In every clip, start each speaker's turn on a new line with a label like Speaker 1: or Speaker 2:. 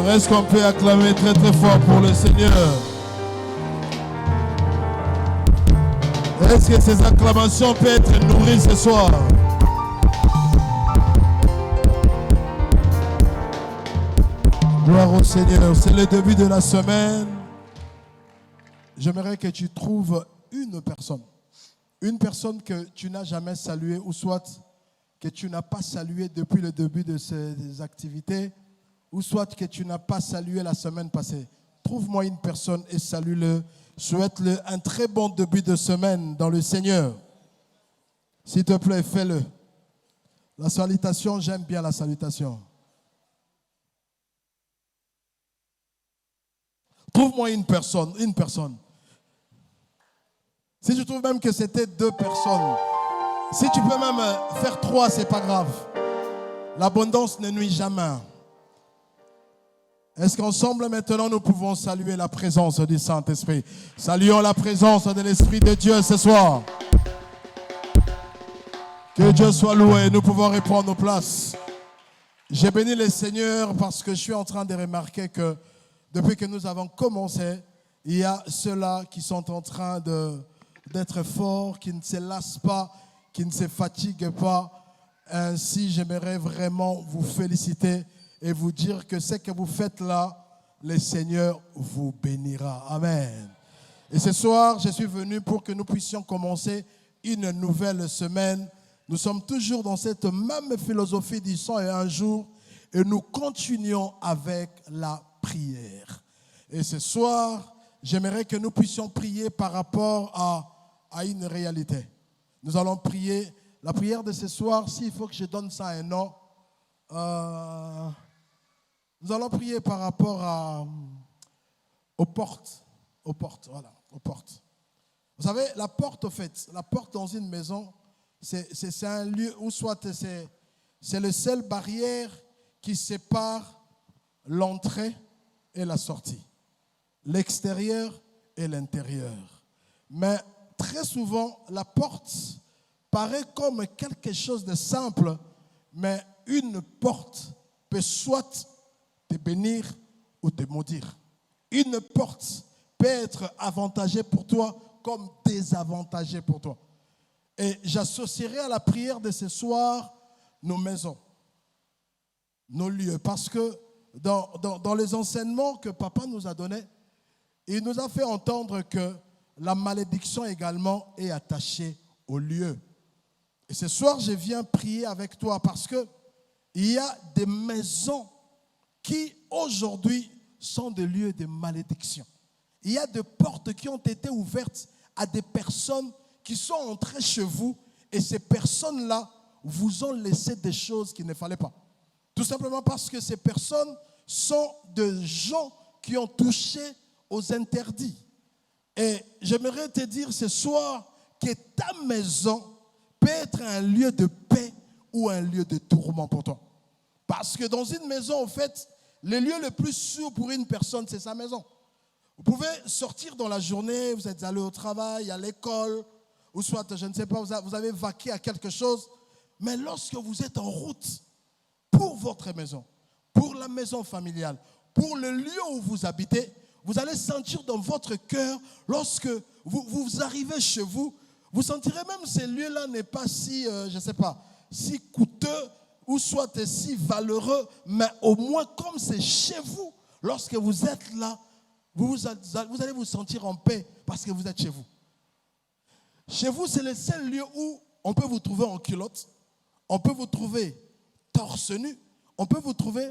Speaker 1: Est-ce qu'on peut acclamer très très fort pour le Seigneur? Est-ce que ces acclamations peuvent être nourries ce soir? Gloire au Seigneur. C'est le début de la semaine. J'aimerais que tu trouves une personne que tu n'as jamais saluée, ou soit que tu n'as pas saluée depuis le début de ces activités, ou soit que tu n'as pas salué la semaine passée. Trouve-moi une personne et salue-le. Souhaite-le un très bon début de semaine dans le Seigneur. S'il te plaît, fais-le. La salutation, j'aime bien la salutation. Trouve-moi une personne. Si tu trouves même que c'était 2 personnes, si tu peux même faire 3, c'est pas grave. L'abondance ne nuit jamais. Est-ce qu'ensemble maintenant nous pouvons saluer la présence du Saint-Esprit? Saluons la présence de l'Esprit de Dieu ce soir. Que Dieu soit loué. Nous pouvons reprendre nos places. J'ai béni le Seigneur parce que je suis en train de remarquer que depuis que nous avons commencé, il y a ceux-là qui sont en train d'être forts, qui ne se lassent pas, qui ne se fatiguent pas. Ainsi, j'aimerais vraiment vous féliciter et vous dire que ce que vous faites là, le Seigneur vous bénira. Amen. Et ce soir, je suis venu pour que nous puissions commencer une nouvelle semaine. Nous sommes toujours dans cette même philosophie du 101 jours et nous continuons avec la prière. Et ce soir, j'aimerais que nous puissions prier par rapport à une réalité. Nous allons prier. La prière de ce soir, s'il faut que je donne ça un nom, nous allons prier par rapport aux portes. Aux portes, voilà, aux portes. Vous savez, la porte, au fait, la porte dans une maison, c'est un lieu où soit c'est le seul barrière qui sépare l'entrée et la sortie, l'extérieur et l'intérieur. Mais très souvent, la porte paraît comme quelque chose de simple, mais une porte peut soit te bénir ou te maudire. Une porte peut être avantagée pour toi comme désavantagée pour toi. Et j'associerai à la prière de ce soir nos maisons, nos lieux, parce que dans les enseignements que papa nous a donnés, il nous a fait entendre que la malédiction également est attachée au lieu. Et ce soir, je viens prier avec toi parce que il y a des maisons qui aujourd'hui sont des lieux de malédiction. Il y a des portes qui ont été ouvertes à des personnes qui sont entrées chez vous et ces personnes-là vous ont laissé des choses qu'il ne fallait pas. Tout simplement parce que ces personnes sont des gens qui ont touché aux interdits. Et j'aimerais te dire ce soir que ta maison peut être un lieu de paix ou un lieu de tourment pour toi. Parce que dans une maison, en fait, le lieu le plus sûr pour une personne, c'est sa maison. Vous pouvez sortir dans la journée, vous êtes allé au travail, à l'école, ou soit, je ne sais pas, vous avez vaqué à quelque chose. Mais lorsque vous êtes en route pour votre maison, pour la maison familiale, pour le lieu où vous habitez, vous allez sentir dans votre cœur, lorsque vous arrivez chez vous, vous sentirez même que ce lieu-là n'est pas si, je ne sais pas, si coûteux ou soit si valeureux, mais au moins comme c'est chez vous, lorsque vous êtes là, vous allez vous sentir en paix parce que vous êtes chez vous. Chez vous, c'est le seul lieu où on peut vous trouver en culotte, on peut vous trouver torse nu, on peut vous trouver,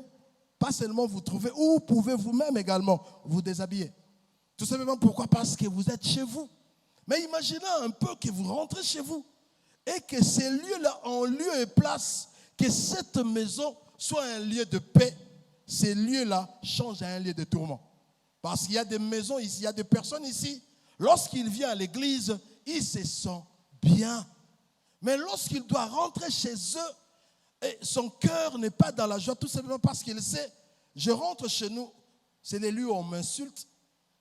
Speaker 1: pas seulement vous trouver, ou vous pouvez vous-même également vous déshabiller. Tout simplement pourquoi? Parce que vous êtes chez vous. Mais imaginez un peu que vous rentrez chez vous et que ces lieux-là, en lieu et place, que cette maison soit un lieu de paix, ces lieux-là changent à un lieu de tourment. Parce qu'il y a des maisons ici, il y a des personnes ici, lorsqu'il vient à l'église, il se sent bien. Mais lorsqu'il doit rentrer chez eux, et son cœur n'est pas dans la joie, tout simplement parce qu'il sait, je rentre chez nous, c'est les lieux où on m'insulte,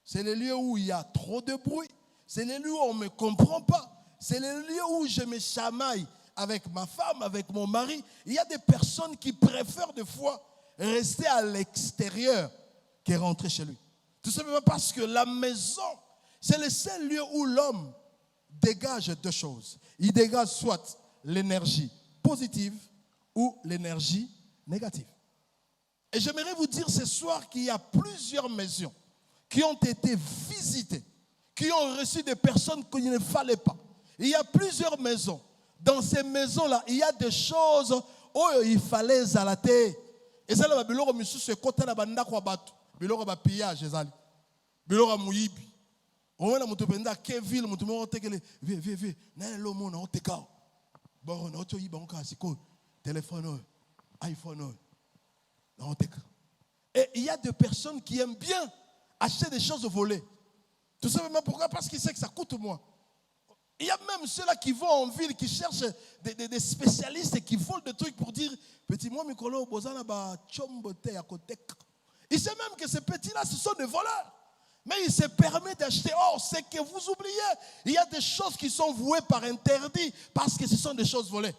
Speaker 1: c'est les lieux où il y a trop de bruit, c'est les lieux où on ne me comprend pas, c'est les lieux où je me chamaille avec ma femme, avec mon mari. Il y a des personnes qui préfèrent des fois rester à l'extérieur qui est rentré chez lui. Tout simplement parce que la maison, c'est le seul lieu où l'homme dégage deux choses. Il dégage soit l'énergie positive ou l'énergie négative. Et j'aimerais vous dire ce soir qu'il y a plusieurs maisons qui ont été visitées, qui ont reçu des personnes qu'il ne fallait pas. Il y a plusieurs maisons. Dans ces maisons-là, il y a des choses où il fallait zalater. Et ça, là, biloko misusu côté na banda kwa batu, biloko ba pillage ezali, biloko muyibi. On a mutu penda Keville, mutu mo tekele, ve, na lo mo na oteka. Bon, na oto yiba onka siko, téléphone, iPhone, na oteka. Et il y a des personnes qui aiment bien acheter des choses volées. Tout simplement pourquoi? Parce qu'ils savent que ça coûte moins. Il y a même ceux-là qui vont en ville, qui cherchent des spécialistes et qui volent des trucs pour dire petit moi Mikolo Bozana ba chombote à côté. Il sait même que ces petits-là, ce sont des voleurs. Mais il se permet d'acheter. Or, c'est que vous oubliez, il y a des choses qui sont vouées par interdit parce que ce sont des choses volées.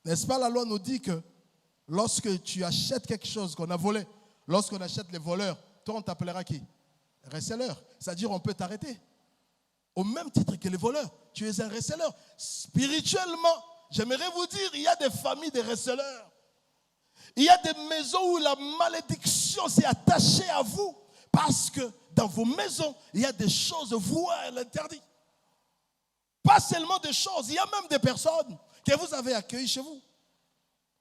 Speaker 1: N'est-ce pas, la loi nous dit que lorsque tu achètes quelque chose qu'on a volé, lorsqu'on achète les voleurs, toi on t'appellera qui? Receleur. C'est-à-dire on peut t'arrêter. Au même titre que les voleurs, tu es un receleur. Spirituellement, j'aimerais vous dire, il y a des familles de receleurs. Il y a des maisons où la malédiction s'est attachée à vous parce que dans vos maisons, il y a des choses vouées à l'interdit. Pas seulement des choses, il y a même des personnes que vous avez accueillies chez vous.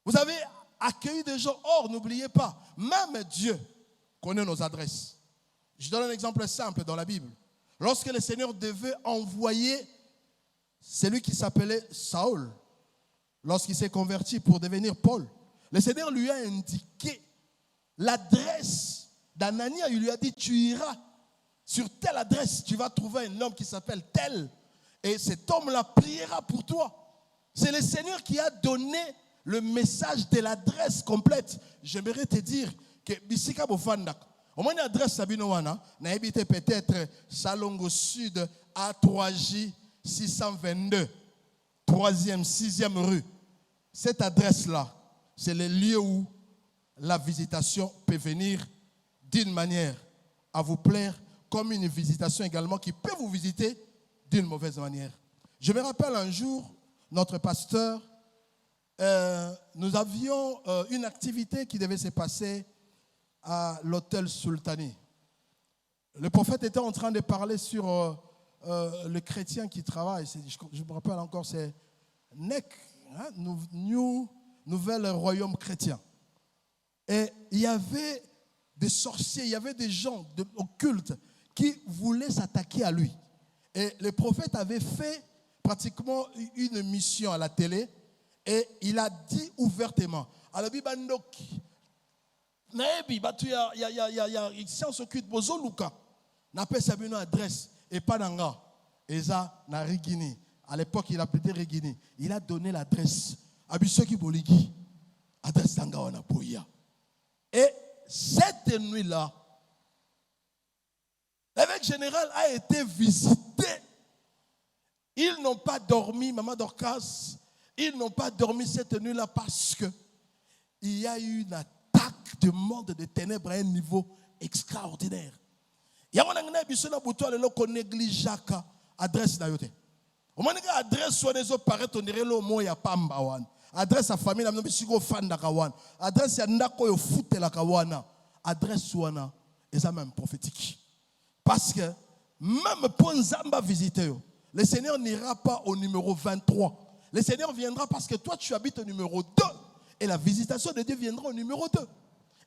Speaker 1: Vous avez accueilli des gens. Or, n'oubliez pas, même Dieu connaît nos adresses. Je donne un exemple simple dans la Bible. Lorsque le Seigneur devait envoyer celui qui s'appelait Saül, lorsqu'il s'est converti pour devenir Paul, le Seigneur lui a indiqué l'adresse d'Anania. Il lui a dit, tu iras sur telle adresse, tu vas trouver un homme qui s'appelle tel, et cet homme-là priera pour toi. C'est le Seigneur qui a donné le message de l'adresse complète. J'aimerais te dire que Bisika Bofandak, au moins l'adresse Sabinowana, n'a habité peut-être Salongo Sud, A3J 622, 3e, 6e rue. Cette adresse-là, c'est le lieu où la visitation peut venir d'une manière à vous plaire, comme une visitation également qui peut vous visiter d'une mauvaise manière. Je me rappelle un jour, notre pasteur, nous avions une activité qui devait se passer à l'hôtel Sultani. Le prophète était en train de parler sur le chrétien qui travaille. Je me rappelle encore, c'est NEC, hein, Nouvel Royaume Chrétien. Et il y avait des sorciers, il y avait des gens occultes qui voulaient s'attaquer à lui. Et le prophète avait fait pratiquement une mission à la télé et il a dit ouvertement, Alabi Bandoki, Naebi, il science occulte, Bozo Luka, n'a pas sa adresse, et pas Nanga, Eza, na Rigini. À l'époque, il appelait Rigini. Il a donné l'adresse. Abisoki Boligi, adresse Nanga Wana Boya. Et cette nuit-là, l'évêque général a été visité. Ils n'ont pas dormi, Maman Dorcas, ils n'ont pas dormi cette nuit-là parce que il y a eu une attaque du monde de ténèbres à un niveau extraordinaire. Il y a un bisona buto le ko négligeaka adresse na yote. O manika adresse so des paraît on dirait le mot ya pamba wan. Adresse à famille na bisiko fanda kawan. Adresse ya ndako yo futela kawana. Adresse wana est même prophétique. Parce que même pour Nzamba visiter, le Seigneur n'ira pas au numéro 23. Le Seigneur viendra parce que toi tu habites au numéro 2. Et la visitation de Dieu viendra au numéro 2.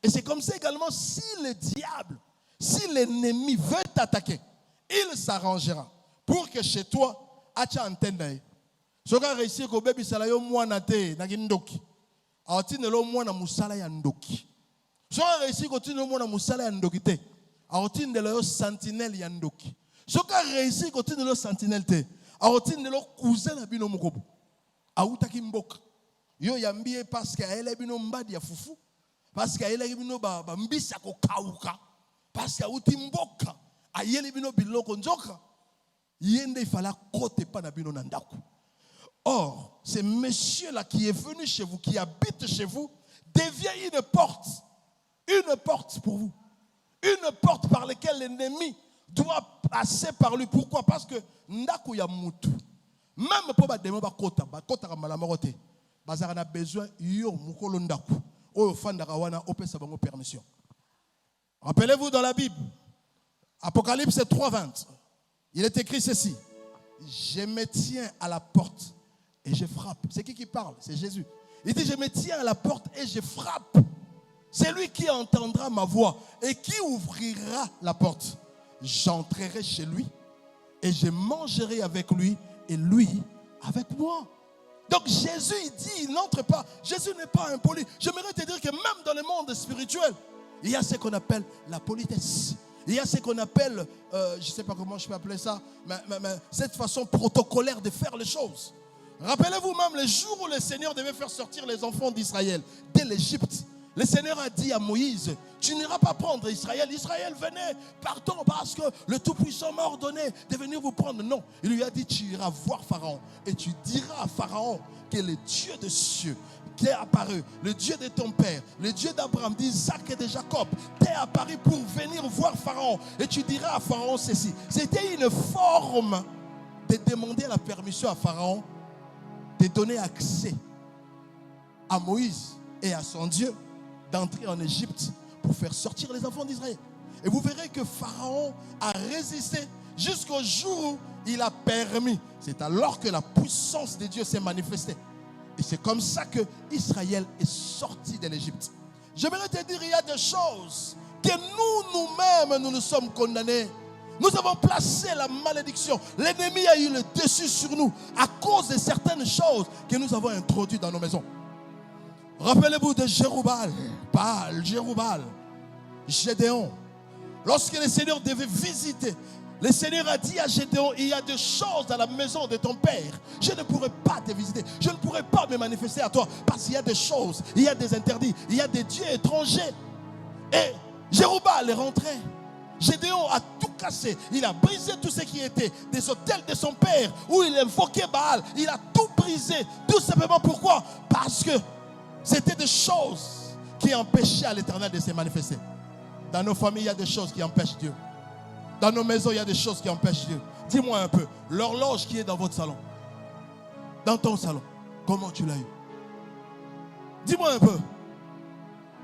Speaker 1: Et c'est comme ça également, si le diable, si l'ennemi veut t'attaquer, il s'arrangera pour que chez toi, tu entendes. Si tu as réussi à bébé salayo mwana te na gindoki, aotine lo mwana musala ya ndoki. Si tu as réussi à continuer mwana musala ya ndoki te, aotine de lo sentinelle ya ndoki. Si tu as réussi à continuer lo sentinelle te, aotine de lo cousin na bino mukobo. Autaki mboka. Yo yambie parce que elle bino mbadi ya fufu, parce que elle bino ba mbisa ko kauka, parce que auti mboka ayeli bino biloko nzoka yende il fallait côté pas na bino nandaku. Or, ce monsieur là qui est venu chez vous, qui habite chez vous, devient une porte pour vous, une une porte par laquelle l'ennemi doit passer par lui. Pourquoi? Parce que ndaku ya mutu. Même pour ba demo ba kota malamorote. Bazara a besoin yo mukolo ndaku. O fandaka wana opesa bango permission. Rappelez-vous dans la Bible, Apocalypse 3:20, il est écrit ceci: je me tiens à la porte et je frappe. C'est qui parle? C'est Jésus. Il dit: je me tiens à la porte et je frappe. C'est lui qui entendra ma voix et qui ouvrira la porte. J'entrerai chez lui et je mangerai avec lui et lui avec moi. Donc Jésus, il dit, il n'entre pas. Jésus n'est pas impoli. J'aimerais te dire que même dans le monde spirituel, il y a ce qu'on appelle la politesse. Il y a ce qu'on appelle, je ne sais pas comment je peux appeler ça, mais cette façon protocolaire de faire les choses. Rappelez-vous même le jour où le Seigneur devait faire sortir les enfants d'Israël de l'Égypte. Le Seigneur a dit à Moïse: tu n'iras pas prendre Israël. Israël, venez, partons parce que le Tout-Puissant m'a ordonné de venir vous prendre. Non, il lui a dit: tu iras voir Pharaon et tu diras à Pharaon que le Dieu des cieux t'est apparu, le Dieu de ton père, le Dieu d'Abraham, d'Isaac et de Jacob, t'est apparu pour venir voir Pharaon. Et tu diras à Pharaon ceci. C'était une forme de demander la permission à Pharaon de donner accès à Moïse et à son Dieu d'entrer en Égypte pour faire sortir les enfants d'Israël. Et vous verrez que Pharaon a résisté jusqu'au jour où il a permis. C'est alors que la puissance de Dieu s'est manifestée. Et c'est comme ça que Israël est sorti de l'Égypte. J'aimerais te dire, il y a des choses que nous-mêmes, nous sommes condamnés. Nous avons placé la malédiction. L'ennemi a eu le dessus sur nous à cause de certaines choses que nous avons introduites dans nos maisons. Rappelez-vous de Jéroubal, Baal, Jéroubal, Gédéon. Lorsque le Seigneur devait visiter, le Seigneur a dit à Gédéon: il y a des choses dans la maison de ton père. Je ne pourrai pas te visiter. Je ne pourrai pas me manifester à toi. Parce qu'il y a des choses, il y a des interdits, il y a des dieux étrangers. Et Jéroubal est rentré. Gédéon a tout cassé. Il a brisé tout ce qui était des autels de son père où il invoquait Baal. Il a tout brisé. Tout simplement pourquoi? Parce que c'était des choses qui empêchaient à l'Éternel de se manifester. Dans nos familles, il y a des choses qui empêchent Dieu. Dans nos maisons, il y a des choses qui empêchent Dieu. Dis-moi un peu, l'horloge qui est dans votre salon, dans ton salon, comment tu l'as eu? Dis-moi un peu.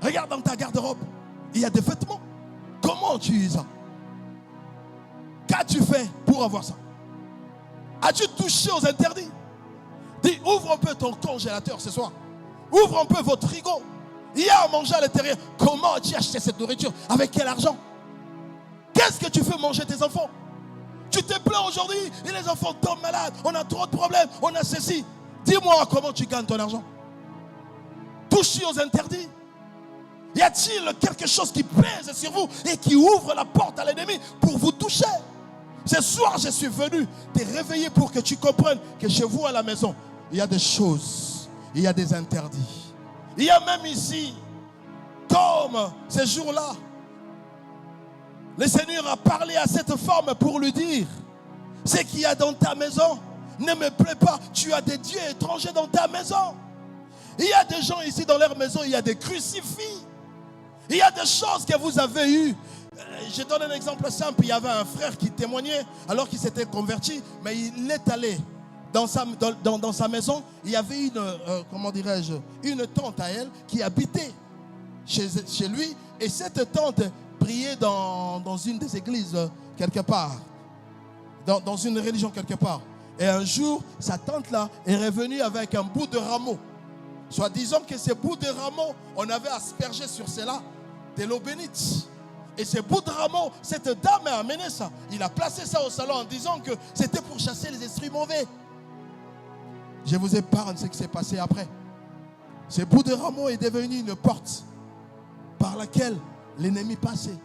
Speaker 1: Regarde dans ta garde-robe, il y a des vêtements. Comment tu y ça? Qu'as-tu fait pour avoir ça? As-tu touché aux interdits? Dis, ouvre un peu ton congélateur ce soir. Ouvre un peu votre frigo. Il y a à manger à l'intérieur. Comment as-tu acheté cette nourriture? Avec quel argent? Qu'est-ce que tu fais manger tes enfants? Tu te plains aujourd'hui et les enfants tombent malades. On a trop de problèmes. On a ceci. Dis-moi comment tu gagnes ton argent. Touché aux interdits. Y a-t-il quelque chose qui pèse sur vous et qui ouvre la porte à l'ennemi pour vous toucher? Ce soir, je suis venu te réveiller pour que tu comprennes que chez vous à la maison, il y a des choses, il y a des interdits. Il y a même ici, comme ces jours-là, le Seigneur a parlé à cette femme pour lui dire: ce qu'il y a dans ta maison ne me plaît pas. Tu as des dieux étrangers dans ta maison. Il y a des gens ici dans leur maison, il y a des crucifix. Il y a des choses que vous avez eues. Je donne un exemple simple. Il y avait un frère qui témoignait alors qu'il s'était converti, mais il est allé dans sa maison. Il y avait une tante à elle qui habitait chez lui. Et cette tante priait dans une des églises quelque part, dans une religion quelque part. Et un jour, sa tante-là est revenue avec un bout de rameau. Soit disant que ce bout de rameau, on avait aspergé sur cela de l'eau bénite. Et ce bout de rameau, cette dame a amené ça. Il a placé ça au salon en disant que c'était pour chasser les esprits mauvais. Je vous épargne ce qui s'est passé après. Ce bout de rameau est devenu une porte par laquelle l'ennemi passait.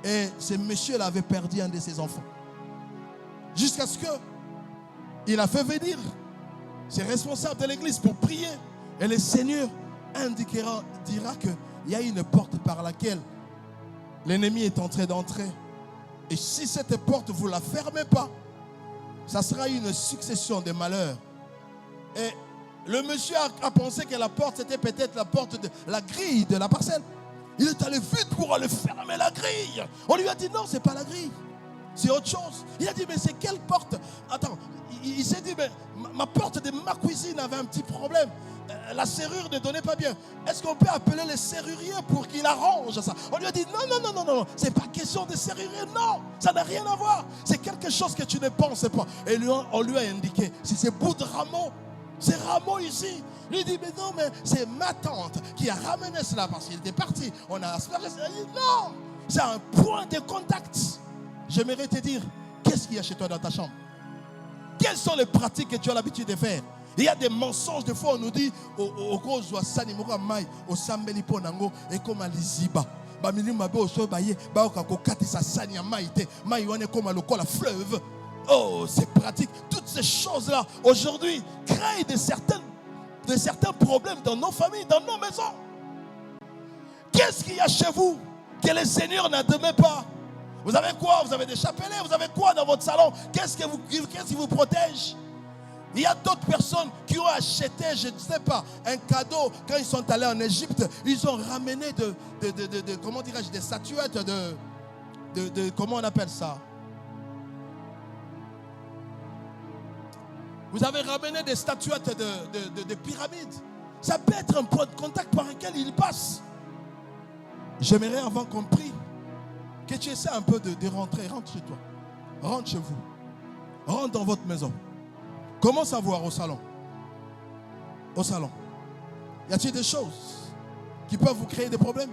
Speaker 1: Et ce monsieur-là avait perdu un de ses enfants. Jusqu'à ce qu'il a fait venir ses responsables de l'église pour prier. Et le Seigneur dira qu'il y a une porte par laquelle l'ennemi est en train d'entrer. Et si cette porte, vous ne la fermez pas, ça sera une succession de malheurs. Et le monsieur a pensé que la porte, c'était peut-être la porte de la grille de la parcelle. Il est allé vite pour aller fermer la grille. On lui a dit non, c'est pas la grille. C'est autre chose. Il a dit mais c'est quelle porte? Attends, il s'est dit mais ma porte de ma cuisine avait un petit problème. La serrure ne donnait pas bien. Est-ce qu'on peut appeler les serruriers pour qu'il arrange ça? On lui a dit non, c'est pas question de serrurier, non, ça n'a rien à voir. C'est quelque chose que tu ne pensais pas. Et on lui a indiqué, si c'est bout de rameau, c'est rameau ici. Lui dit mais non, mais c'est ma tante qui a ramené cela parce qu'il était parti. On a aspergé. Il dit non, c'est un point de contact. J'aimerais te dire, qu'est-ce qu'il y a chez toi dans ta chambre? Quelles sont les pratiques que tu as l'habitude de faire? Il y a des mensonges, des fois on nous dit au gros sani moko mai au sambeli ponango et comme aliziba ba mini mabe o so baye ba ko katisa sani ya mai te mai wane comme le col fleuve. Oh, c'est pratique. Toutes ces choses là aujourd'hui créent de certains problèmes dans nos familles, dans nos maisons. Qu'est-ce qu'il y a chez vous que le Seigneur n'admet pas? Vous avez quoi? Vous avez des chapelets? Vous avez quoi dans votre salon? Qu'est-ce qui vous protège? Il y a d'autres personnes qui ont acheté, je ne sais pas, un cadeau. Quand ils sont allés en Égypte, ils ont ramené comment dirais-je, des statuettes de comment on appelle ça? Vous avez ramené des statuettes de pyramides. Ça peut être un point de contact par lequel ils passent. J'aimerais avoir compris que tu essaies un peu de rentrer. Rentre chez toi. Rentre chez vous. Rentre dans votre maison. Commence à voir au salon. Au salon. Y a-t-il des choses qui peuvent vous créer des problèmes?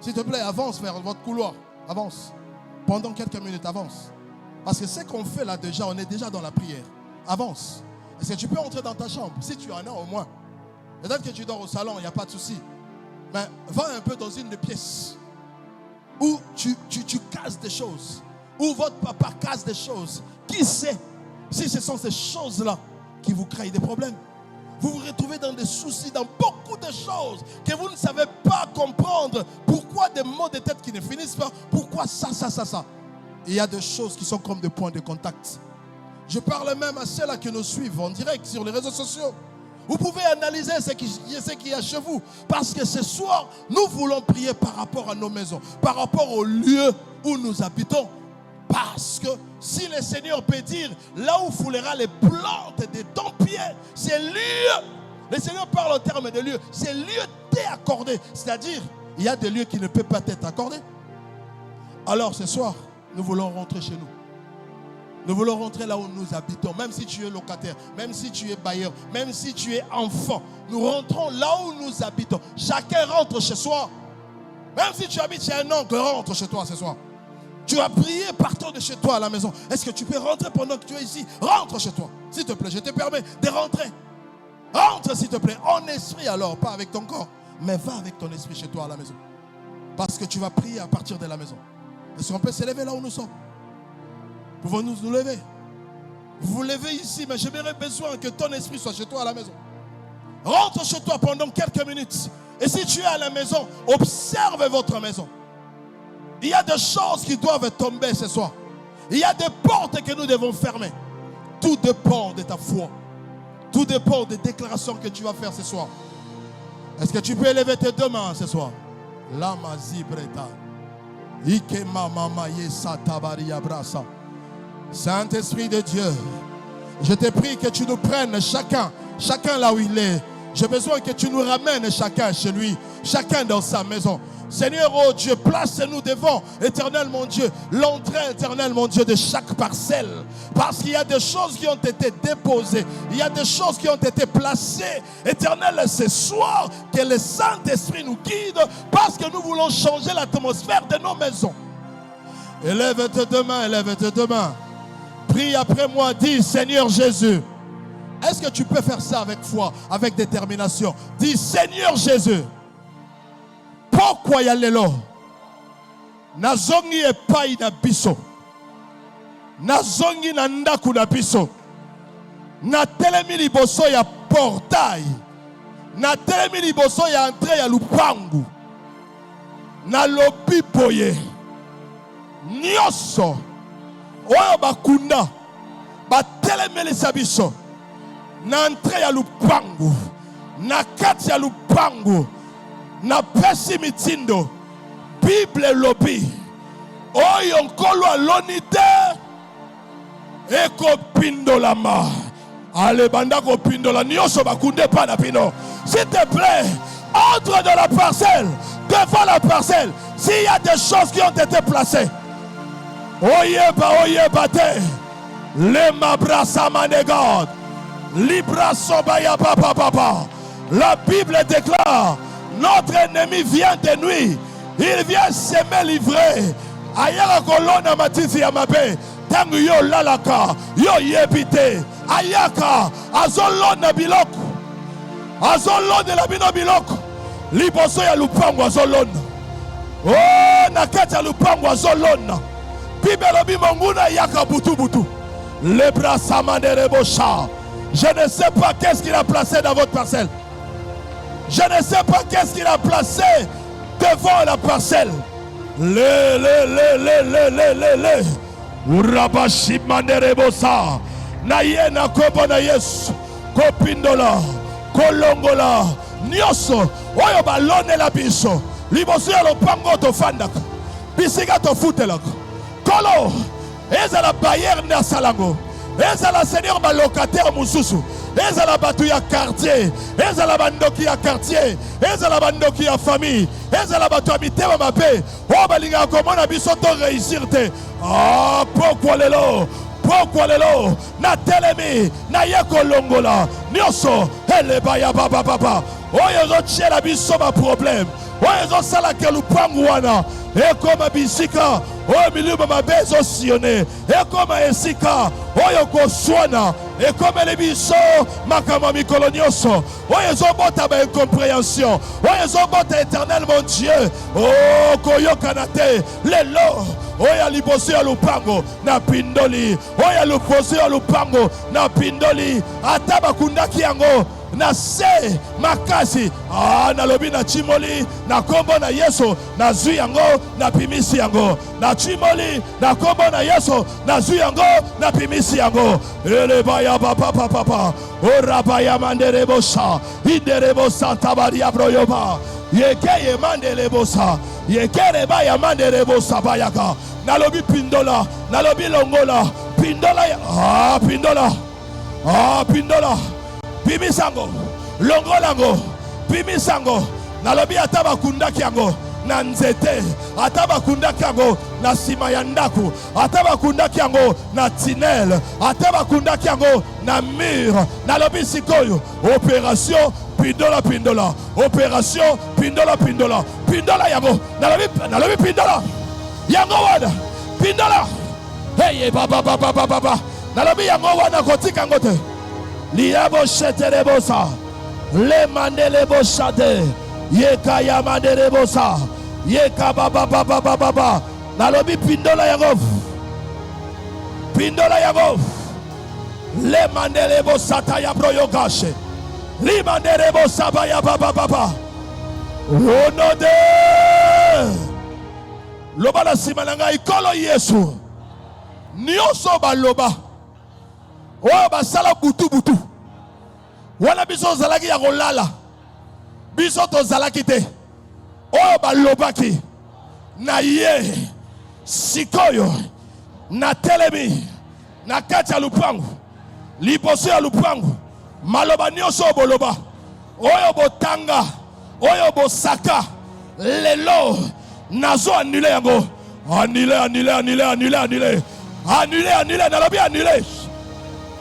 Speaker 1: S'il te plaît, avance vers votre couloir. Avance. Pendant quelques minutes, avance. Parce que ce qu'on fait là déjà, on est déjà dans la prière. Avance. Est-ce que tu peux entrer dans ta chambre? Si tu en as au moins. Peut-être que tu dors au salon, il n'y a pas de souci. Mais va un peu dans une des pièces où tu casses des choses. Où votre papa casse des choses. Qui sait si ce sont ces choses-là qui vous créent des problèmes? Vous vous retrouvez dans des soucis, dans beaucoup de choses que vous ne savez pas comprendre. Pourquoi des maux de tête qui ne finissent pas? Pourquoi ça? Il y a des choses qui sont comme des points de contact. Je parle même à ceux-là qui nous suivent en direct sur les réseaux sociaux. Vous pouvez analyser ce qu'il y a chez vous. Parce que ce soir, nous voulons prier par rapport à nos maisons, par rapport au lieu où nous habitons. Parce que si le Seigneur peut dire, là où foulera les plantes de ton pied, c'est lieu. Le Seigneur parle en termes de lieu. C'est lieu t'est accordé. C'est-à-dire, il y a des lieux qui ne peuvent pas être accordés. Alors ce soir, nous voulons rentrer chez nous. Nous voulons rentrer là où nous habitons. Même si tu es locataire, même si tu es bailleur, même si tu es enfant. Nous rentrons là où nous habitons. Chacun rentre chez soi. Même si tu habites chez un oncle, rentre chez toi ce soir. Tu as prié partant de chez toi à la maison. Est-ce que tu peux rentrer pendant que tu es ici? Rentre chez toi. S'il te plaît, je te permets de rentrer. Rentre s'il te plaît. En esprit alors, pas avec ton corps. Mais va avec ton esprit chez toi à la maison. Parce que tu vas prier à partir de la maison. Est-ce qu'on peut se lever là où nous sommes? Pouvons-nous nous lever? Vous vous levez ici, mais j'aimerais besoin que ton esprit soit chez toi à la maison. Rentre chez toi pendant quelques minutes. Et si tu es à la maison, observe votre maison. Il y a des choses qui doivent tomber ce soir. Il y a des portes que nous devons fermer. Tout dépend de ta foi. Tout dépend des déclarations que tu vas faire ce soir. Est-ce que tu peux élever tes deux mains ce soir? Lama zibreta. Ike mama yesa tabaria brasa. Saint-Esprit de Dieu, je te prie que tu nous prennes chacun là où il est. J'ai besoin que tu nous ramènes chacun chez lui, chacun dans sa maison. Seigneur, oh Dieu, place-nous devant, éternel mon Dieu, l'entrée, éternel mon Dieu, de chaque parcelle. Parce qu'il y a des choses qui ont été déposées, il y a des choses qui ont été placées. Éternel, ce soir, que le Saint-Esprit nous guide, parce que nous voulons changer l'atmosphère de nos maisons. Élève tes deux mains, élève tes deux mains. Prie après moi, dis Seigneur Jésus. Est-ce que tu peux faire ça avec foi, avec détermination? Dis Seigneur Jésus. Pourquoi y a lelo? Nazongi epai na biso. Nazongi na ndaku na biso. Na telemi liboso ya portail. Na telemi liboso ya entrée ya lupangu. Na lobi boye. Nyoso. Oyo bakunda. Ba telemi biso. Na entrée ya lupangu. Na kati ya lupangu. Na pesi mitindo Bible lobby. Oyo nkolo alonite. Eko pindolama. Allez, banda ko pindola. Nyoso bakunde pa na pino. S'il te plaît, entre dans la parcelle. Devant la parcelle. S'il y a des choses qui ont été placées. Oye bate. Le mabrasa manegod. Libra sobaya papa papa. La Bible déclare, notre ennemi vient de nuit. Il vient s'aimer livrer. Ayaka kolona matiti ya mabe. Tangu yo lalaka. Yo yebite. Ayaka. Azolona biloko. Azolona la bino biloko. Liboso ya lupango azolona. Oh, nakati ya lupango azolona. Bibelobi monguna yaka butu butu. Le bras samandere bosha. Je ne sais pas qu'est-ce qu'il a placé dans votre parcelle. Je ne sais pas qu'est-ce qu'il a placé devant la parcelle. Le. Urabashi mandere bosa. Naye na kobo na Yesu. Kopindola. Kolongola. Nyoso. Oyo balone la biso. Liboso ya lopango to fandaka. Bisika to futelaka. Kolo. Eza la barrière na salango. Eza la seigneur ba locataire mususu. Eza la batu ya quartier. Eza la bandoki ya quartier. Eza la bandoki ya famille. Eza la batu habité ma mabe. O balinga komona biso to réussir te. Ah, pourquoi lelo? Pourquoi lelo? Na telemi, na yeko longola. Nyoso, ele baya baba baba. Oyo zo tchela biso ma problème. Oyo zo sala ke lupangu wana. Ekoma bisika. Oyo milima mabezo sione. Ekoma esika. Oyo koswana. Ekoma lebiso makama mikolo nyoso. Oyo zo bota ba incompréhension. Oyo zo bota éternel mon Dieu. Oh koyoka na te. Lelo. Oya liboso ya lupango na pindoli. Oya liboso ya lupango na pindoli. Ataba kundaki yango na se makasi. Ah, na lobi na chimoli na kombo na Yesu na zui yango na pimisi yango. Na chimoli na kombo na Yesu na zui yango na pimisi yango. Ele baya papa papa. Ora baya mandere bosa. Indere Santa Maria broyoba. Yekeye mandele bosa. Yekere baya mandere bosa bayaka. Nalobi pindola, nalobi longola, pindola, pindola, pindola, pimisango, longolango, pimisango, nalobi ataba kundaki yango, na nzete, ataba kundaki yango, na sima ya ndaku, ataba kundaki yango, na tinel, ataba kundaki yango, na mur, nalobi sikoyo, opération, pindola, pindola, opération, pindola, pindola, pindola yango, nalobi pindola. Yango wana pindola. Hey baba. Nalobi yango wana kotika ngote. Liabo shetere bosa. Le mandele bosade. Yeka ya mandele bosa. Yeka baba. Nalobi pindola yango. Pindola yango. Le mandele bosata ya broyo gashe. Li mandele bosa ba ya baba. Onode. Loba la simalanga ikolo Yesu. Nyoso ba loba. Oyo ba sala butu. Wana biso zalaki ya kolala. Biso to zalaki te. Oyo ba lobaki. Na ye. Sikoyo. Na telemi. Na kati ya lupangu. Liboso ya lupangu. Maloba nyoso boloba. Oyo botanga. Oyo bosaka. Lelo. Nazo annulé yango. Annulé. Nalobi annulé.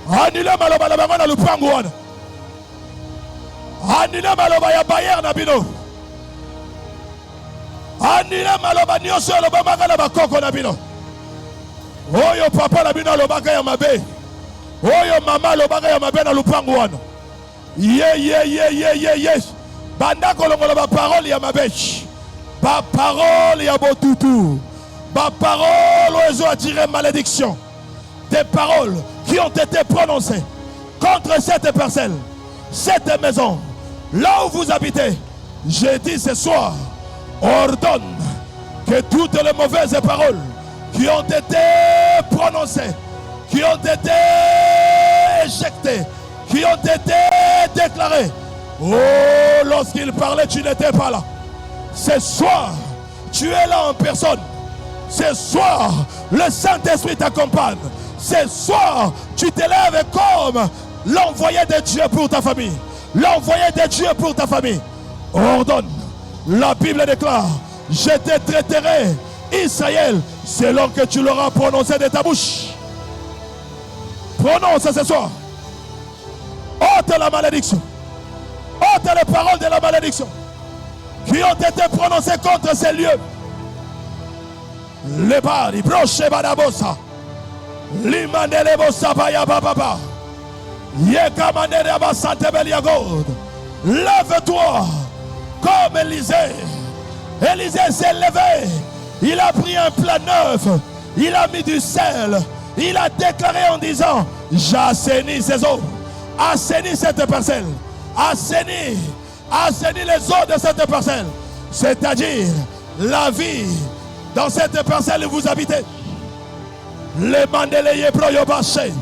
Speaker 1: Annulé maloba na bango na lupango wana. Annulé maloba ya bayer na bino. Annulé maloba nyoso loba maka na bakoko na bino. Oyo papa na bino lobaka ya mabe. Oyo mama lobaka ya mabe na lupango wana. Ye. Banda kolongola ba parole ya mabe. Ba parole ya botutu. Ba parole où ils ont attiré malédiction. Des paroles qui ont été prononcées contre cette parcelle, cette maison, là où vous habitez. Je dis ce soir, ordonne que toutes les mauvaises paroles qui ont été prononcées, qui ont été éjectées, qui ont été déclarées. Oh, lorsqu'il parlait, tu n'étais pas là. Ce soir, Tu es là en personne. Ce soir, le Saint-Esprit t'accompagne. Ce soir, tu te lèves comme l'envoyé de Dieu pour ta famille. L'envoyé de Dieu pour ta famille. Ordonne. La Bible déclare, je te traiterai, Israël, selon que tu l'auras prononcé de ta bouche. Prononce ce soir. Ôte la malédiction. Ôte les paroles de la malédiction qui ont été prononcées contre ces lieux. Les bari, broche badabosa. Limandele bosa baya baba. Yeka mandere abasante beliagod. Lève-toi comme Élisée. Élisée s'est levé. Il a pris un plat neuf. Il a mis du sel. Il a déclaré en disant, j'assainis ces eaux. Assainis cette parcelle. Assainis les eaux de cette parcelle. C'est-à-dire la vie dans cette parcelle où vous habitez. Les mandeleye proyobaché.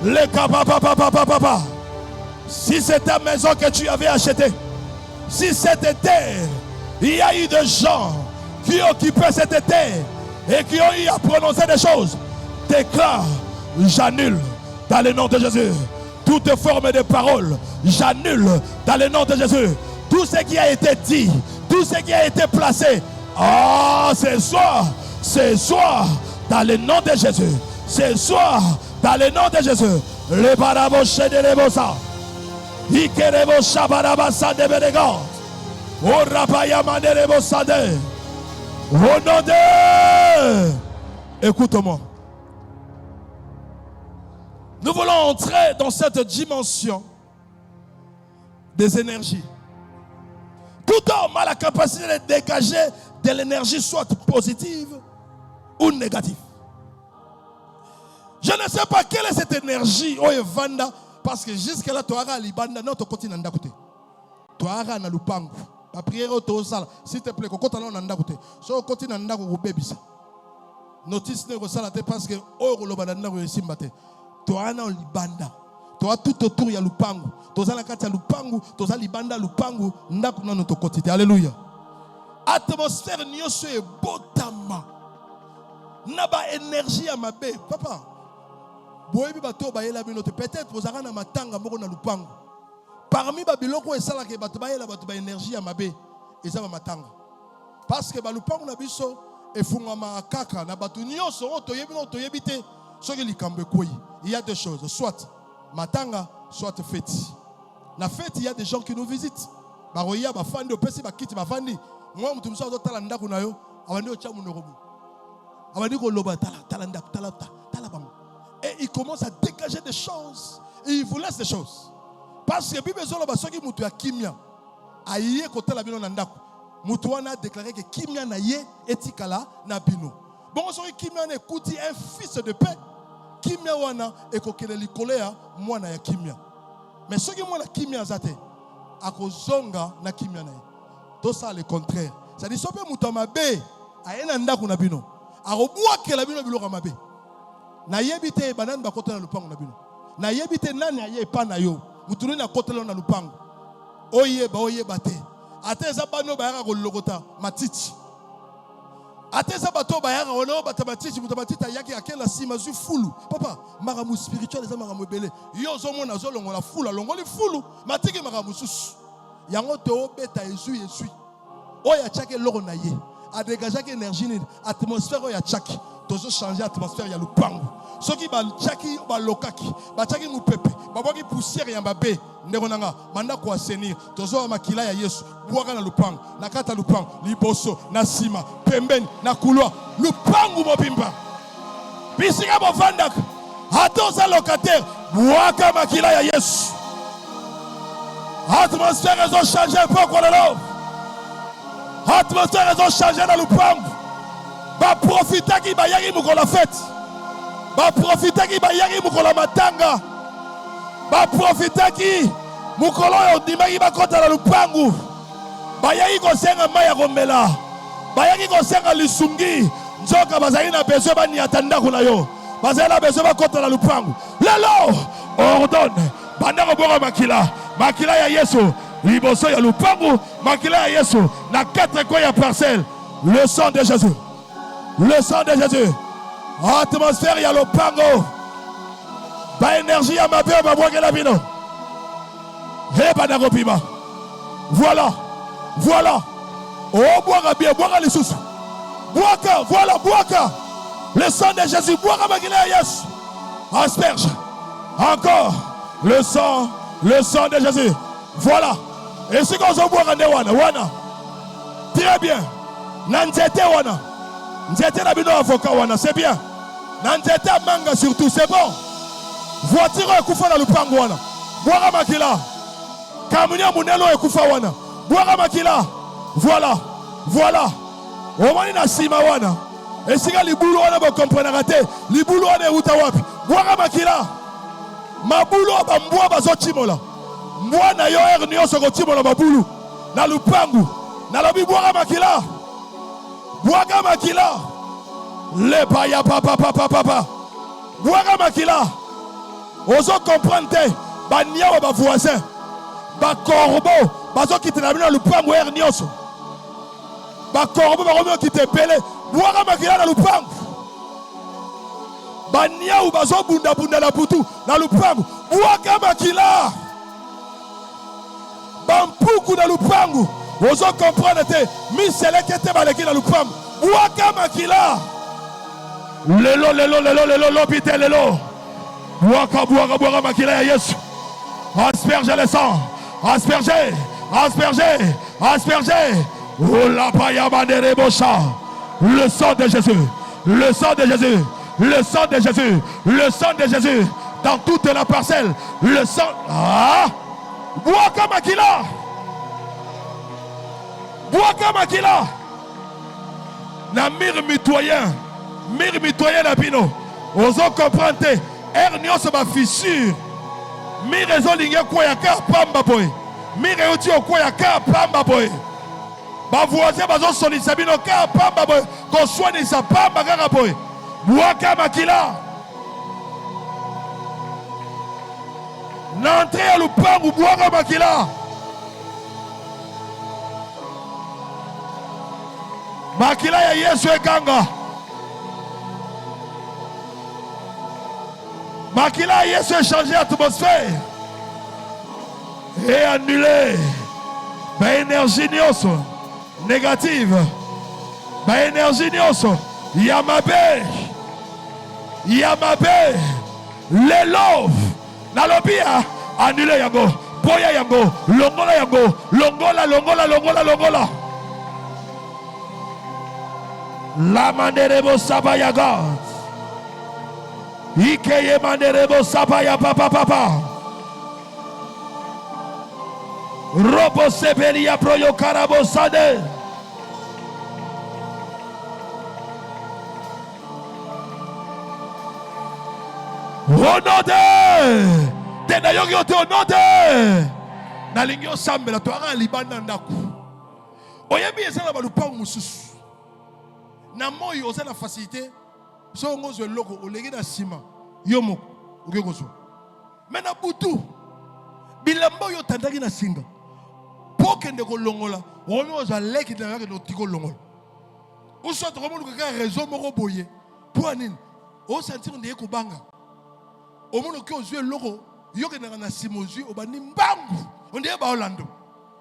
Speaker 1: Les kababababababa. Si c'est ta maison que tu avais achetée, si cette terre, il y a eu des gens qui occupaient cette terre et qui ont eu à prononcer des choses, déclare, j'annule dans le nom de Jésus. Toute forme de parole, j'annule dans le nom de Jésus. Tout ce qui a été dit, tout ce qui a été placé, ce soir, dans le nom de Jésus, ce soir, dans le nom de Jésus, le baraboché de l'ebosa, ikerebo shabarabasa de Bénégat, au rabayama de l'ebosade, au nom de. Écoute-moi. Nous voulons entrer dans cette dimension des énergies. Tout homme a la capacité de dégager de l'énergie soit positive ou négative. Je ne sais pas quelle est cette énergie au Evanda, parce que jusque-là, tu as libanda, non, tu continues à ndakoute. Tu as na lupangu. La prière au tosala, s'il te plaît, tu continues à ndakoute. Si tu continues à ndakoute, bébisa. Notice ne resala parce que au lobanda ndakoute simbate. Tu as na libanda. Tu as tout autour il y a lupangu. Tu as la carte lupangu, tu as libanda lupangu, ndakoute na notre quotidien. Alléluia. Atmosphère nyonso e botama. Naba énergie à ma bé, papa. Peut-être vous avez un matanga na lupango. Parmi babiloko esala ke bato bayela bato ba énergie à mabe eza ba matanga. Parce que ba lupango na biso efungama kaka na bato nyonso otoyebi no toyebi te soki likambo ekoyi. Il y a deux choses, soit matanga, soit fête. Na fête, il y a des gens qui nous visitent. Baroya ba fandi opesi ba kiti ba fandi. Moi mutu muso tala ndako na yo, abandi ocha munorobu. Abandi ko loba tala ndako tala bango. Et il commence à dégager des choses. Et il vous laisse des choses. Parce que Bible Zoloba soki mutu ya kimia. Aye kote la bino nandako. Mutu wana a déclaré que kimia na ye etikala na bino. Bon soki kimia na ekuti un fils de paix. Kimia wana ekokele likolea mwana ya kimia. Mais soki mwana kimia zate akozonga na kimia na ye. Tout ça le contraire. Ça dit sope mutu mabe aye na ndako na bino. Arobua ke la bino biloko mabe. Na yebite banani bakotela lupango na bino. Na yebite nani aye pa na yo. Mutunu na kotela na lupango. Oyeba te. Ateza bano bayaka ko lokota matiti. Ateza bato bayaka ono batamatiti mutamatita yaki akela sima zu fulu. Papa, maramu spirituel eza maramu belé. Yo zo mona zo longola fulu longoli fulu. Matiki maramu susu. Yango to beta yesu. Oya chake loko na ye. A dégager énergie ni atmosphère oya chaki. Tozo changer l'atmosphère ya lupango. Soki ba chaki ba lokaki, ba chaki mupepe, ba boki poussière ya mbabe, ndeko nanga, manda ko assainir. Tozo makila ya Yesu, buaka na lupango, na kata lupango, liboso, na sima, pembeni, na couloir, lupango mobimba. Bisika bo vandak, atoza locataire, buaka makila ya Yesu. Atmosphère ont changé un peu quoi là. Atmosphère ont changé dans lupango. Ba profita ki ba yaki mukola fête. Ba profita ki ba yaki mukola matanga. Ba profita ki mukolo yo dimaki ba kota na lupangu. Ba yaki ko senga maya komela. Ba yaki ko senga lisungi. Nzoka bazali na besoin ba ni atanda kuna yo. Bazali na besoin ba kota na lupangu. Lelo ordonne banda ko boka makila ya Yesu. Liboso ya lupangu makila ya Yesu na 4 coins ya parcelle. Le sang de Jésus. Le sang de Jésus. Atmosphère, il y a le pango. Ba énergie à ma peur, ma voix la vino. Voilà. Voilà. Oh, boire bien, boire les sous. Boire, voilà, boire. Le sang de Jésus, boire à yes. Asperge. Encore. Le sang de Jésus. Voilà. Et si on boit en wana. Très bien. Nanzete wana. Nzete na bino avocat wana, c'est bien. Nanzete manga surtout, c'est bon. Voiture ekufa na lupango wana. Boira makila. Kamunya munelo ekufa wana. Boira makila. Voilà. Voilà. Omani na sima wana. Esika libulu wana ba comprendre raté. Libulu wana uta wapi. Boira makila. Mabulu ba mbwa bazo chimola. Mbwa na yo nyoso ko chimola mabulu. Na lupango. Na lobi boira makila. Boira makila. Le paya papa papa papa. Boira makila. Ozo comprendre bania ba voisin ba corbeau bazo qui te na lupango er nyoso ba corbeau ba romeo qui te pelé boira makila na lupango bania ou bazo bunda bunda la putu na lupango boira makila bampuku na lupango ozo comprendre te mi selekete baleki na lupango boira makila lelo pite lelo. Boire makila Yesu. Asperger le sang. Asperger. Oh la payama de rebocha. Le sang de Jésus. Le sang de Jésus. Le sang de Jésus. Le sang de Jésus. Dans toute la parcelle. Le sang. Ah. Boire makila. Boire makila. Na mire mitoyen. Mire mitoyen na bino. Ozo comprendre. Ernio se ma fissure. Mi raison lingue quoi ya ka pamba boy. Mi réuti au quoi ya ka pamba boy. Ba voisin bazo soni sabino ka pamba boy. Ko soigne sa pamba kaka boy. Waka makila. N'entrez à l'upangu boaka makila. Makila ya Yesu ekanga. Makila Yesu a changé l'atmosphère et annulé ma énergie négative, ma énergie Yamabe, les love, Nalobia, annulé yango, boya yango, longola yango, longola. La manderebo sabayaga. Ikeye manderebo sapaya papa. Robo sebelia proyo karabo sade. Onode. Tena yogi ote onode. Na lingyo sambela to ara libanda ndaku. Oyebi ezala balupangu mususu. Na moyo ozala facilité. So on zo loko olegi na sima yomo okekozo mena butu bilamba yo tandaki na singa pokende ko longola wono za leki na yake no tiko longola uso to komo ka réseau moko boye pour nini o sentir ndeye ko banga omono ki ozo loko yoke na sima ozo obani mbangu ondeye ba Orlando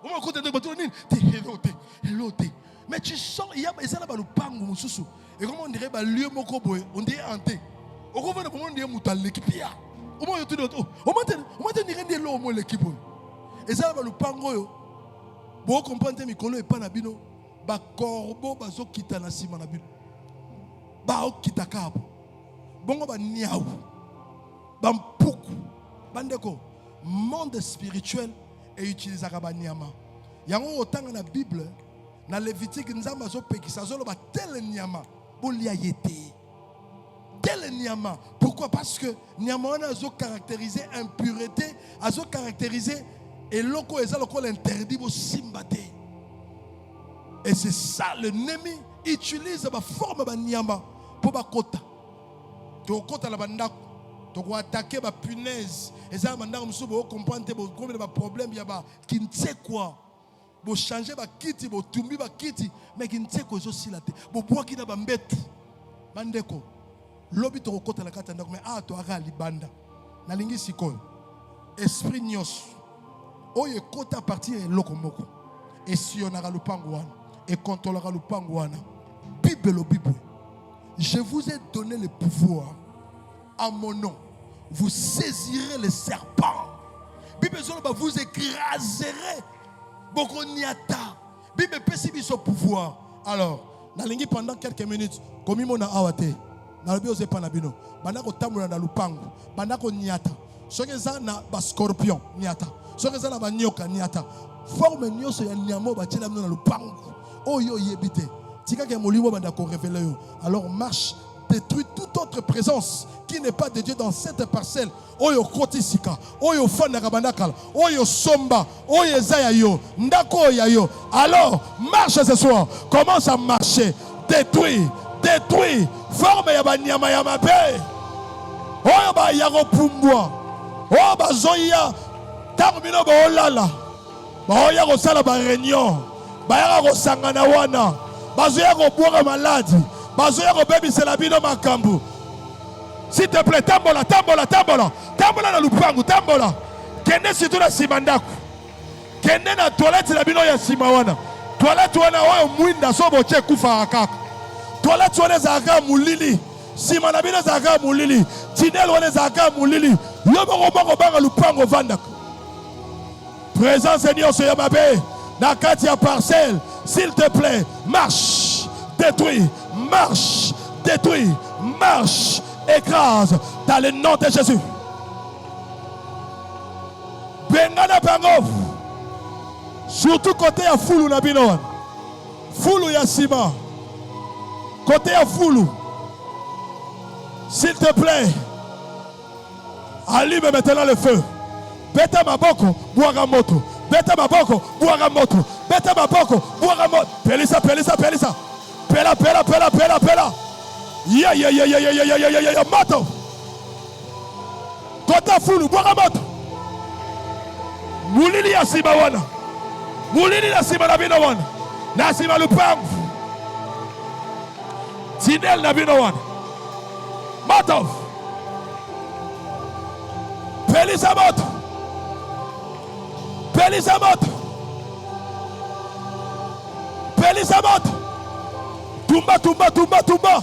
Speaker 1: omo ko tende bato nini te mais tu sens il y a ça là ba lupangu mususu. Et comment on dirait bah lieu moko boy on dirait hanté. Au comment on dirait mutal l'équipe ya. Au moins tout d'autre. Au moins dirait des lots au moins l'équipe. Et ça va le pango yo. Bon comprendre mikolo et pas na bino. Ba corbeau ba zo kita na sima na bino. Ba o kita kabo. Bongo ba niaou. Ba mpuku. Bandeko monde spirituel et utiliser ba niama. Yango autant na Bible na Lévitique nzamba zo pekisa zo lo ba tel niama. Tel niama. Pourquoi? Parce que niama a caractérisé impureté, a caractérisé et loko eza loko l'interdit au simbate. Et c'est ça l'ennemi utilise la forme de niama pour ba kota. To kota la bandako. To ko attaquer ba punaise. Et ça bandako musubo comprendre combien de problèmes il y a ba qui ne sait quoi. Bo changer ba kiti, bo tumbi ba kiti, mais qui ne sait quoi aussi la tête. Bo bois qui n'a pas mbet. Bandeko. Lobi to kota la kata ndako mais ah to aga libanda. Na lingi sikoyo. Esprit nyos. Oye kota parti e lokomoko. Et si on a le pangouana et contrôlera le pangouana. Bible. Je vous ai donné le pouvoir à mon nom. Vous saisirez les serpents. Bible vous écraserez. Bokoniata. Bible pesi son pouvoir. Alors, nalingi pendant quelques minutes, comme on a awate, nalobi oze panabino, bandako tamula na lupango, bandako niata. Soki na ba scorpion niata. Soki na ba nyoka niata. Forme nyoso ya nyamo ba tshela na lupango. Oyo yebite. Tika ke molimo bandako révéler yo. Alors marche, détruit toute autre présence qui n'est pas de Dieu dans cette parcelle. Oyo kotisika, oyo fanda bandakala, oyo somba, oyo zayayo, ndako yayo. Alors marche ce soir, commence à marcher, détruit, forme ya banyama ya mabe. Oyo ba yaro pumbwa, oyo ba zoya, termino ba olala, ba oya ko sala ba réunion, ba yaro ko sangana wana, ba zoya ko boire malade, ba zoya ko bebisela bino makambu. S'il te plaît, tambola na lupangu, tambola. Kende situ na simandaku. Kende na toilette na bino ya simawana. Toilette wana oyo mwinda so boche kufa akaka. Toilette wana zaka mulili. Sima na bino zaka mulili. Tinel wana zaka mulili. Yobo ko banga lupangu vandaku. Présence Seigneur sur Yamabe. Na kati ya parcelle, s'il te plaît, marche, détruis, marche, écrase dans le nom de Jésus. Bengana bango. Surtout côté ya fulu na bino. Fulu ya sima. Côté ya fulu. S'il te plaît. Allume maintenant le feu. Beta maboko, boaga moto. Beta maboko, boaga moto. Beta maboko, boaga moto. Pelisa. Pela. Ya, moto. Kota fulu, boaga moto. Mulili ya sima wana. Mulili ya sima na bino wana. Na sima lupangu. Tinel na bino wana. Moto. Pelisa moto. Tumba.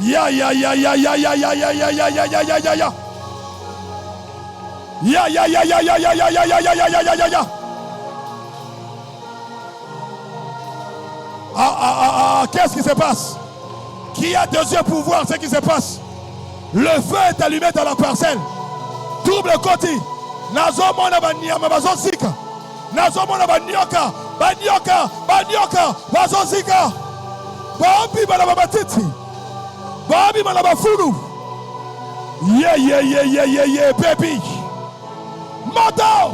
Speaker 1: Ya. Qu'est-ce qui se passe? Qui a deux yeux pour voir ce qui se passe? Le feu est allumé dans la parcelle. Double côté. Nazomona banyama bazosika. Nazomona banyoka. Bazosika. Babi balababatiti. Babi balabafulu. Yeah, baby. Moto.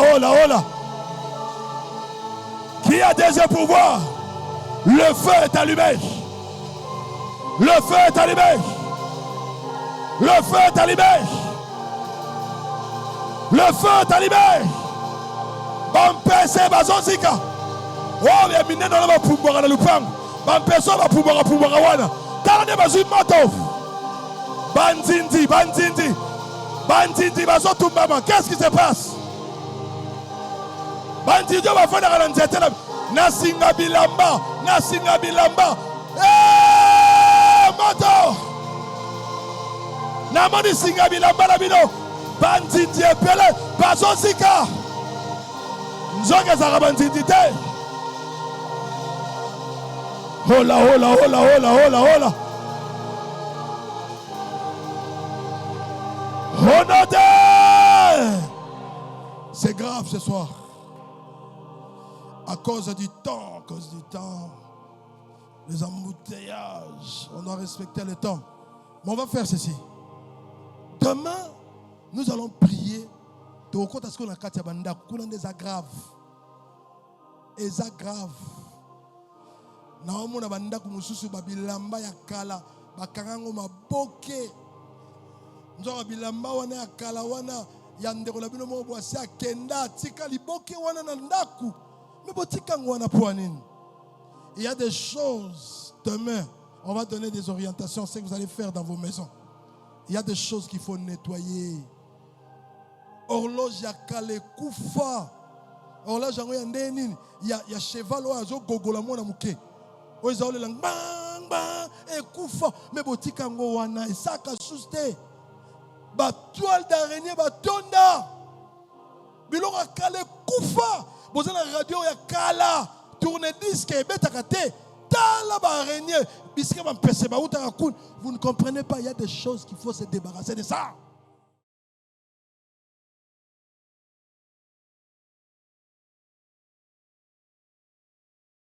Speaker 1: Hola. Qui a des yeux pour voir? Le feu est allumé. Bampese bazosika. Oh, ya minene na bapumbwa na lupango. Bampeso bapumbwa wana. Tande bazu moto. Bandindi bazotumbama. Qu'est-ce qui se passe? Bandindi bafana kana nzete na singa bilamba. Moto. Na moni singa bilamba na bino. Bandindi epele bazosika. Nzoka za bandindi te. Hola. C'est grave ce soir. À cause du temps, les embouteillages, on doit respecter le temps. Mais on va faire ceci. Demain, nous allons prier. Des aggraves. eza grave. Naomona bandako mususu babilamba ya kala bakangango maboke. Nzoka bilamba wana ya kala wana ya ndeko na bino mo boasi akenda tika liboke wana na ndaku. Mais botika ngwana po nini? Il y a des choses demain, on va donner des orientations, c'est que vous allez faire dans vos maisons. Il y a des choses qu'il faut nettoyer. Horloge ya kale kufa. Horloge yango ya ndeni ya cheval ozo gogola mona muke. Ozo le lang bang bang e kufa mais botika ngo wana esaka suste. Ba toile d'araignée ba tonda. Biloko ya kale kufa. Bozana radio ya kala tourne disque betaka te. Tala ba araignée bisque ba pese ba utaka kun. Vous ne comprenez pas, il y a des choses qu'il faut se débarrasser de ça.